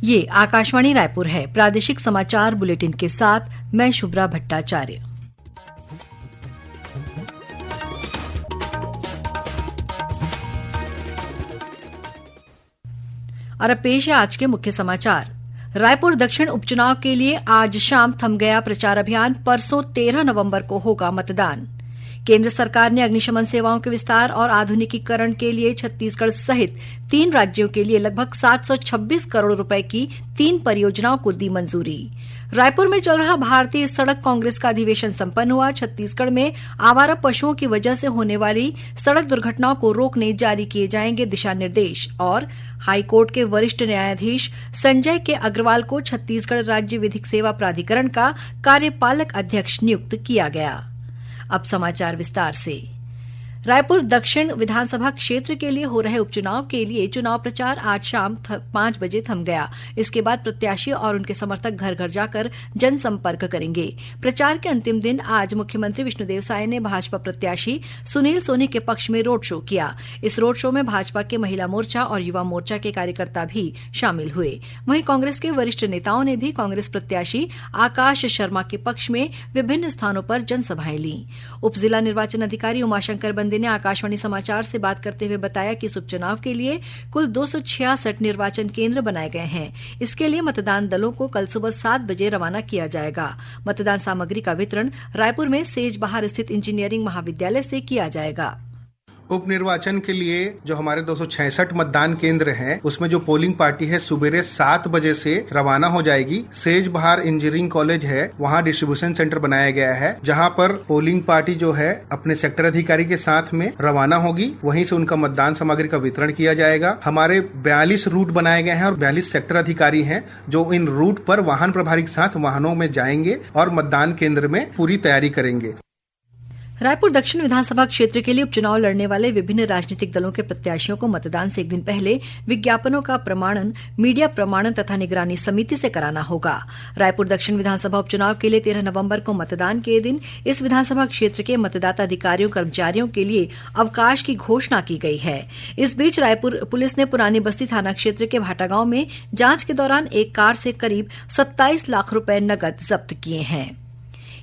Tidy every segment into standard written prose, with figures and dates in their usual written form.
ये आकाशवाणी रायपुर है। प्रादेशिक समाचार बुलेटिन के साथ मैं शुभ्रा भट्टाचार्य। और अब पेश है आज के मुख्य समाचार। रायपुर दक्षिण उपचुनाव के लिए आज शाम थम गया प्रचार अभियान। परसों 13 नवंबर को होगा मतदान। केंद्र सरकार ने अग्निशमन सेवाओं के विस्तार और आधुनिकीकरण के लिए छत्तीसगढ़ सहित 3 राज्यों के लिए लगभग 726 करोड़ रुपए की 3 परियोजनाओं को दी मंजूरी। रायपुर में चल रहा भारतीय सड़क कांग्रेस का अधिवेशन संपन्न हुआ। छत्तीसगढ़ में आवारा पशुओं की वजह से होने वाली सड़क दुर्घटनाओं को रोकने जारी किए जाएंगे दिशा निर्देश। और हाईकोर्ट के वरिष्ठ न्यायाधीश संजय के अग्रवाल को छत्तीसगढ़ राज्य विधिक सेवा प्राधिकरण का कार्यपालक अध्यक्ष नियुक्त किया गया। अब समाचार विस्तार से। रायपुर दक्षिण विधानसभा क्षेत्र के लिए हो रहे उपचुनाव के लिए चुनाव प्रचार आज शाम 5 बजे थम गया। इसके बाद प्रत्याशी और उनके समर्थक घर घर जाकर जनसंपर्क करेंगे। प्रचार के अंतिम दिन आज मुख्यमंत्री विष्णुदेव साय ने भाजपा प्रत्याशी सुनील सोनी के पक्ष में रोड शो किया। इस रोड शो में भाजपा के महिला मोर्चा और युवा मोर्चा के कार्यकर्ता भी शामिल हुए। वहीं कांग्रेस के वरिष्ठ नेताओं ने भी कांग्रेस प्रत्याशी आकाश शर्मा के पक्ष में विभिन्न स्थानों पर जनसभाएं ली। उप जिला निर्वाचन अधिकारी उमाशंकर बंदे ने आकाशवाणी समाचार से बात करते हुए बताया कि इस उपचुनाव के लिए कुल 266 निर्वाचन केंद्र बनाए गए हैं। इसके लिए मतदान दलों को कल सुबह 7 बजे रवाना किया जाएगा। मतदान सामग्री का वितरण रायपुर में सेजबहार स्थित इंजीनियरिंग महाविद्यालय से किया जाएगा। उप निर्वाचन के लिए जो हमारे 266 मतदान केंद्र हैं, उसमें जो पोलिंग पार्टी है सुबेरे 7 बजे से रवाना हो जाएगी। सेजबहार इंजीनियरिंग कॉलेज है, वहां डिस्ट्रीब्यूशन सेंटर बनाया गया है, जहां पर पोलिंग पार्टी जो है अपने सेक्टर अधिकारी के साथ में रवाना होगी। वहीं से उनका मतदान सामग्री का वितरण किया जाएगा। हमारे 42 रूट बनाए गए हैं और 42 सेक्टर अधिकारी हैं जो इन रूट पर वाहन प्रभारी के साथ वाहनों में जाएंगे और मतदान केंद्र में पूरी तैयारी करेंगे। रायपुर दक्षिण विधानसभा क्षेत्र के लिए उपचुनाव लड़ने वाले विभिन्न राजनीतिक दलों के प्रत्याशियों को मतदान से एक दिन पहले विज्ञापनों का प्रमाणन मीडिया प्रमाणन तथा निगरानी समिति से कराना होगा। रायपुर दक्षिण विधानसभा उपचुनाव के लिए 13 नवंबर को मतदान के दिन इस विधानसभा क्षेत्र के मतदाता अधिकारियों कर्मचारियों के लिए अवकाश की घोषणा की गई है। इस बीच रायपुर पुलिस ने पुरानी बस्ती थाना क्षेत्र के भाटागांव में जांच के दौरान एक कार से करीब 27 लाख रुपए नकद जब्त किए हैं।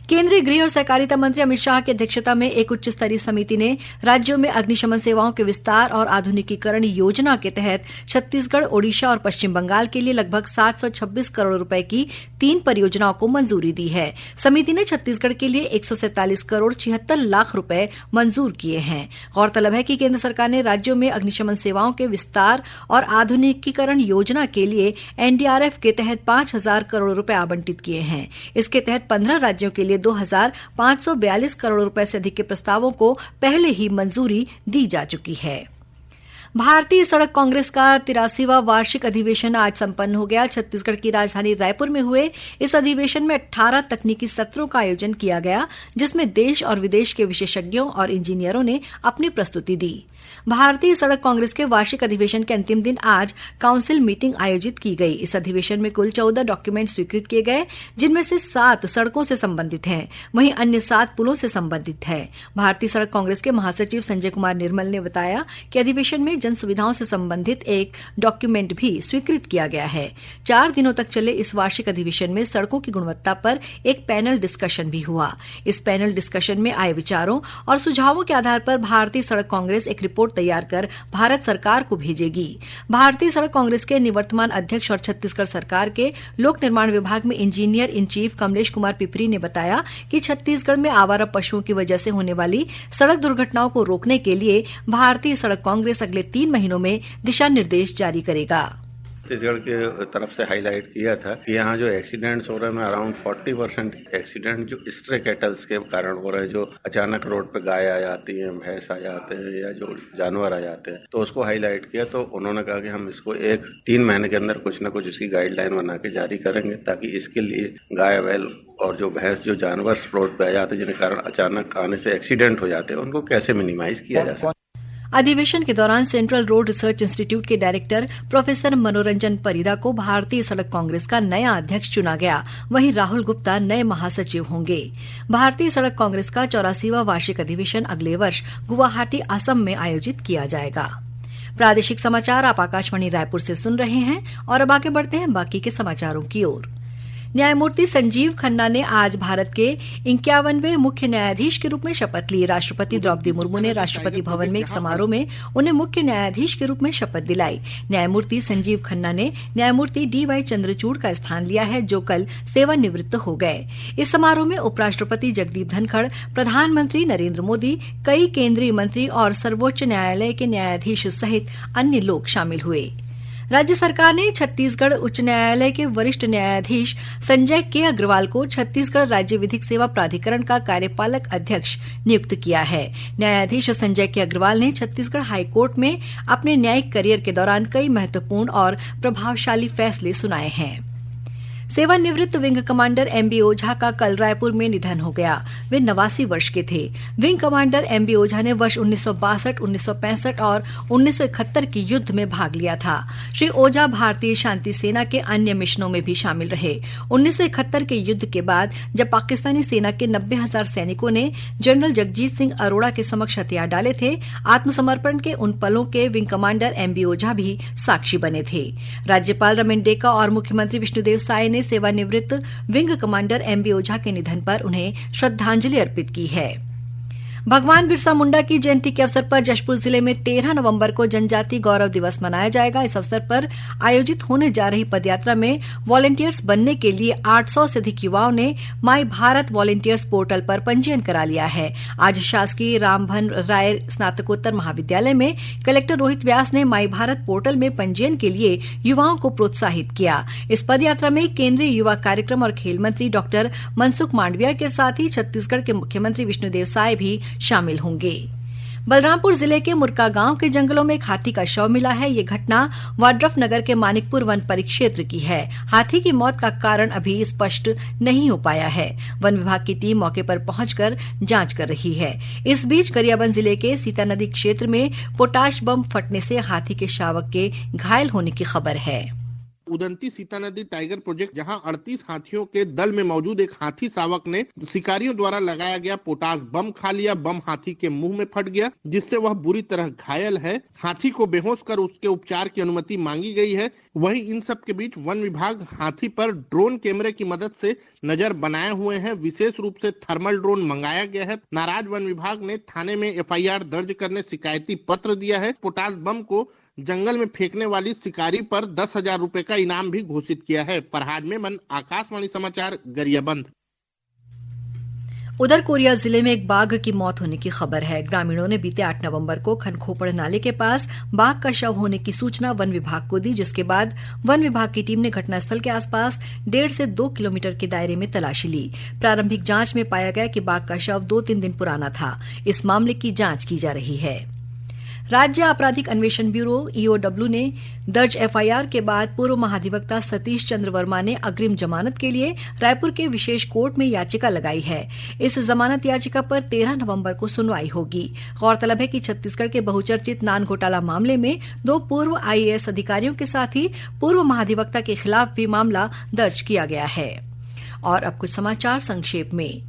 केंद्रीय गृह और सहकारिता मंत्री अमित शाह की अध्यक्षता में एक उच्च स्तरीय समिति ने राज्यों में अग्निशमन सेवाओं के विस्तार और आधुनिकीकरण योजना के तहत छत्तीसगढ़, ओडिशा और पश्चिम बंगाल के लिए लगभग 726 करोड़ रुपए की 3 परियोजनाओं को मंजूरी दी है। समिति ने छत्तीसगढ़ के लिए 147 करोड़ 76 लाख रुपए मंजूर किए हैं। गौरतलब है कि केंद्र सरकार ने राज्यों में अग्निशमन सेवाओं के विस्तार और आधुनिकीकरण योजना के लिए एनडीआरएफ के तहत 5,000 करोड़ रुपए आवंटित किए हैं। इसके तहत 15 राज्यों के लिए 2,542 करोड़ रुपए से अधिक के प्रस्तावों को पहले ही मंजूरी दी जा चुकी है। भारतीय सड़क कांग्रेस का 83वां वार्षिक अधिवेशन आज संपन्न हो गया। छत्तीसगढ़ की राजधानी रायपुर में हुए इस अधिवेशन में 18 तकनीकी सत्रों का आयोजन किया गया, जिसमें देश और विदेश के विशेषज्ञों और इंजीनियरों ने अपनी प्रस्तुति दी। भारतीय सड़क कांग्रेस के वार्षिक अधिवेशन के अंतिम दिन आज काउंसिल मीटिंग आयोजित की गई। इस अधिवेशन में कुल 14 डॉक्यूमेंट स्वीकृत किए गए, जिनमें से 7 सड़कों से संबंधित हैं, वहीं अन्य 7 पुलों से संबंधित है। भारतीय सड़क कांग्रेस के महासचिव संजय कुमार निर्मल ने बताया कि अधिवेशन में जन सुविधाओं से संबंधित एक डॉक्यूमेंट भी स्वीकृत किया गया है। 4 दिनों तक चले इस वार्षिक अधिवेशन में सड़कों की गुणवत्ता पर एक पैनल डिस्कशन भी हुआ। इस पैनल डिस्कशन में आए विचारों और सुझावों के आधार पर भारतीय सड़क कांग्रेस एक रिपोर्ट तैयार कर भारत सरकार को भेजेगी। भारतीय सड़क कांग्रेस के निवर्तमान अध्यक्ष और छत्तीसगढ़ सरकार के लोक निर्माण विभाग में engineer in chief Kamlesh Kumar Pipri ने बताया कि छत्तीसगढ़ में आवारा पशुओं की वजह से होने वाली सड़क दुर्घटनाओं को रोकने के लिए भारतीय सड़क कांग्रेस अगले 3 महीनों में दिशा निर्देश जारी करेगा। छत्तीसगढ़ की तरफ से हाईलाइट किया था कि यहाँ जो एक्सीडेंट्स हो रहे हैं अराउंड 40% एक्सीडेंट जो स्ट्रे कैटल्स के कारण हो रहे हैं, जो अचानक रोड पे गाय आ जाती है, भैंस आ जाते हैं या जो जानवर आ जाते हैं, तो उसको हाईलाइट किया। तो उन्होंने कहा कि हम इसको 3 महीने के अंदर कुछ न कुछ इसकी गाइडलाइन बना के जारी करेंगे, ताकि इसके लिए गाय बैल और जो भैंस जो जानवर रोड पे आ जाते हैं, जिनके कारण अचानक आने से एक्सीडेंट हो जाते हैं, उनको कैसे मिनिमाइज किया जा सकता। अधिवेशन के दौरान सेंट्रल रोड रिसर्च इंस्टीट्यूट के डायरेक्टर प्रोफेसर मनोरंजन परिदा को भारतीय सड़क कांग्रेस का नया अध्यक्ष चुना गया। वहीं राहुल गुप्ता नए महासचिव होंगे। भारतीय सड़क कांग्रेस का 84वां वार्षिक अधिवेशन अगले वर्ष गुवाहाटी, असम में आयोजित किया जाएगा। प्रादेशिक समाचार आप आकाशवाणी रायपुर से सुन रहे हैं और अब आगे बढ़ते हैं बाकी के समाचारों की ओर। न्यायमूर्ति संजीव खन्ना ने आज भारत के 51वें मुख्य न्यायाधीश के रूप में शपथ ली। राष्ट्रपति द्रौपदी मुर्मू ने राष्ट्रपति भवन में एक समारोह में उन्हें मुख्य न्यायाधीश के रूप में शपथ दिलाई। न्यायमूर्ति संजीव खन्ना ने न्यायमूर्ति DY चंद्रचूड़ का स्थान लिया है, जो कल सेवानिवृत्त हो गए। इस समारोह में उपराष्ट्रपति जगदीप धनखड़, प्रधानमंत्री नरेंद्र मोदी, कई केंद्रीय मंत्री और सर्वोच्च न्यायालय के न्यायाधीश सहित अन्य लोग शामिल हुए। राज्य सरकार ने छत्तीसगढ़ उच्च न्यायालय के वरिष्ठ न्यायाधीश संजय के अग्रवाल को छत्तीसगढ़ राज्य विधिक सेवा प्राधिकरण का कार्यपालक अध्यक्ष नियुक्त किया है। न्यायाधीश संजय के अग्रवाल ने छत्तीसगढ़ हाईकोर्ट में अपने न्यायिक करियर के दौरान कई महत्वपूर्ण और प्रभावशाली फैसले सुनाए हैं। सेवानिवृत्त विंग कमांडर MB ओझा का कल रायपुर में निधन हो गया। वे 89 वर्ष के थे। विंग कमांडर MB ओझा ने वर्ष 1962, 1965 और 1971 के युद्ध में भाग लिया था। श्री ओझा भारतीय शांति सेना के अन्य मिशनों में भी शामिल रहे। 1971 के युद्ध के बाद जब पाकिस्तानी सेना के 90,000 सैनिकों ने जनरल जगजीत सिंह अरोड़ा के समक्ष हथियार डाले थे, आत्मसमर्पण के उन पलों के विंग कमांडर MB ओझा भी साक्षी बने थे। राज्यपाल रमेन डेका और मुख्यमंत्री विष्णुदेव साय ने सेवानिवृत्त विंग कमांडर MB ओझा के निधन पर उन्हें श्रद्धांजलि अर्पित की है। भगवान बिरसा मुंडा की जयंती के अवसर पर जशपुर जिले में 13 नवंबर को जनजाति गौरव दिवस मनाया जाएगा। इस अवसर पर आयोजित होने जा रही पदयात्रा में वॉलंटियर्स बनने के लिए 800 से अधिक युवाओं ने माई भारत वॉलंटियर्स पोर्टल पर पंजीयन करा लिया है। आज शासकीय रामभन राय स्नातकोत्तर महाविद्यालय में कलेक्टर रोहित व्यास ने माई भारत पोर्टल में पंजीयन के लिए युवाओं को प्रोत्साहित किया। इस पदयात्रा में केंद्रीय युवा कार्यक्रम और खेल मंत्री डॉक्टर मनसुख मांडविया के साथ ही छत्तीसगढ़ के मुख्यमंत्री विष्णुदेव साय भी शामिल होंगे। बलरामपुर जिले के मुरका गांव के जंगलों में एक हाथी का शव मिला है। ये घटना वाड्रफ नगर के मानिकपुर वन परिक्षेत्र की है। हाथी की मौत का कारण अभी स्पष्ट नहीं हो पाया है। वन विभाग की टीम मौके पर पहुंचकर जांच कर रही है। इस बीच गरियाबंद जिले के सीता नदी क्षेत्र में पोटाश बम फटने से हाथी के शावक के घायल होने की खबर है। उदंती सीता नदी टाइगर प्रोजेक्ट, जहां 38 हाथियों के दल में मौजूद एक हाथी शावक ने शिकारियों द्वारा लगाया गया पोटास बम खा लिया। बम हाथी के मुंह में फट गया, जिससे वह बुरी तरह घायल है। हाथी को बेहोश कर उसके उपचार की अनुमति मांगी गई है। वहीं इन सब के बीच वन विभाग हाथी पर ड्रोन कैमरे की मदद से नजर बनाए हुए हैं। विशेष रूप से थर्मल ड्रोन मंगाया गया है। नाराज वन विभाग ने थाने में FIR दर्ज करने शिकायती पत्र दिया है। पोटास बम को जंगल में फेंकने वाली शिकारी पर 10,000 रुपए का इनाम भी घोषित किया है। फरहाद मेमन, आकाशवाणी समाचार, गरियाबंद। उधर कोरिया जिले में एक बाघ की मौत होने की खबर है। ग्रामीणों ने बीते 8 नवंबर को खनखोपड़ नाले के पास बाघ का शव होने की सूचना वन विभाग को दी, जिसके बाद वन विभाग की टीम ने घटनास्थल के आसपास 1.5 से 2 किलोमीटर के दायरे में तलाशी ली। प्रारंभिक जांच में पाया गया कि बाघ का शव 2-3 दिन पुराना था। इस मामले की जांच की जा रही है। राज्य आपराधिक अन्वेषण ब्यूरो EOW ने दर्ज FIR के बाद पूर्व महाधिवक्ता सतीश चंद्र वर्मा ने अग्रिम जमानत के लिए रायपुर के विशेष कोर्ट में याचिका लगाई है। इस जमानत याचिका पर 13 नवंबर को सुनवाई होगी। गौरतलब है कि छत्तीसगढ़ के बहुचर्चित नान घोटाला मामले में 2 पूर्व IAS अधिकारियों के साथ ही पूर्व महाधिवक्ता के खिलाफ भी मामला दर्ज किया गया है। और अब कुछ समाचार संक्षेप में।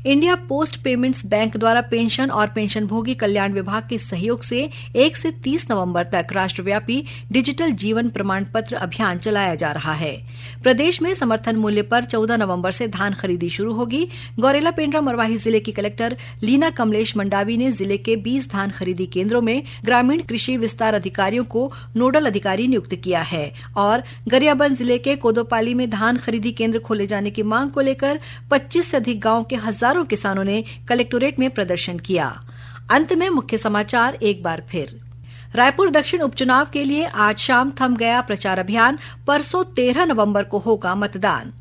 इंडिया पोस्ट पेमेंट्स बैंक द्वारा पेंशन और पेंशनभोगी कल्याण विभाग के सहयोग से 1 से 30 नवंबर तक राष्ट्रव्यापी डिजिटल जीवन प्रमाण पत्र अभियान चलाया जा रहा है। प्रदेश में समर्थन मूल्य पर 14 नवंबर से धान खरीदी शुरू होगी। गौरेला पेंड्रा मरवाही जिले की कलेक्टर लीना कमलेश मंडावी ने जिले के 20 धान खरीदी केंद्रों में ग्रामीण कृषि विस्तार अधिकारियों को नोडल अधिकारी नियुक्त किया है। और गरियाबंद जिले के कोदोपाली में धान खरीदी केंद्र खोले जाने की मांग को लेकर 25 से अधिक गांव के हजारों किसानों ने कलेक्टोरेट में प्रदर्शन किया। अंत में मुख्य समाचार एक बार फिर। रायपुर दक्षिण उपचुनाव के लिए आज शाम थम गया प्रचार अभियान। परसों 13 नवंबर को होगा मतदान।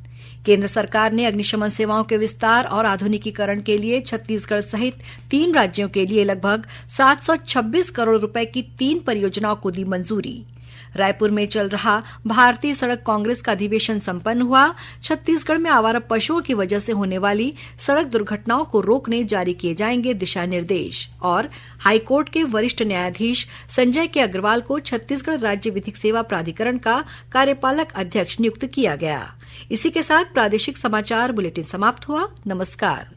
केंद्र सरकार ने अग्निशमन सेवाओं के विस्तार और आधुनिकीकरण के लिए छत्तीसगढ़ सहित 3 राज्यों के लिए लगभग 726 करोड़ रुपए की 3 परियोजनाओं को दी मंजूरी। रायपुर में चल रहा भारतीय सड़क कांग्रेस का अधिवेशन संपन्न हुआ। छत्तीसगढ़ में आवारा पशुओं की वजह से होने वाली सड़क दुर्घटनाओं को रोकने जारी किए जाएंगे दिशा निर्देश। और हाईकोर्ट के वरिष्ठ न्यायाधीश संजय के अग्रवाल को छत्तीसगढ़ राज्य विधिक सेवा प्राधिकरण का कार्यपालक अध्यक्ष नियुक्त किया गया। इसी के साथ प्रादेशिक समाचार बुलेटिन समाप्त हुआ। नमस्कार।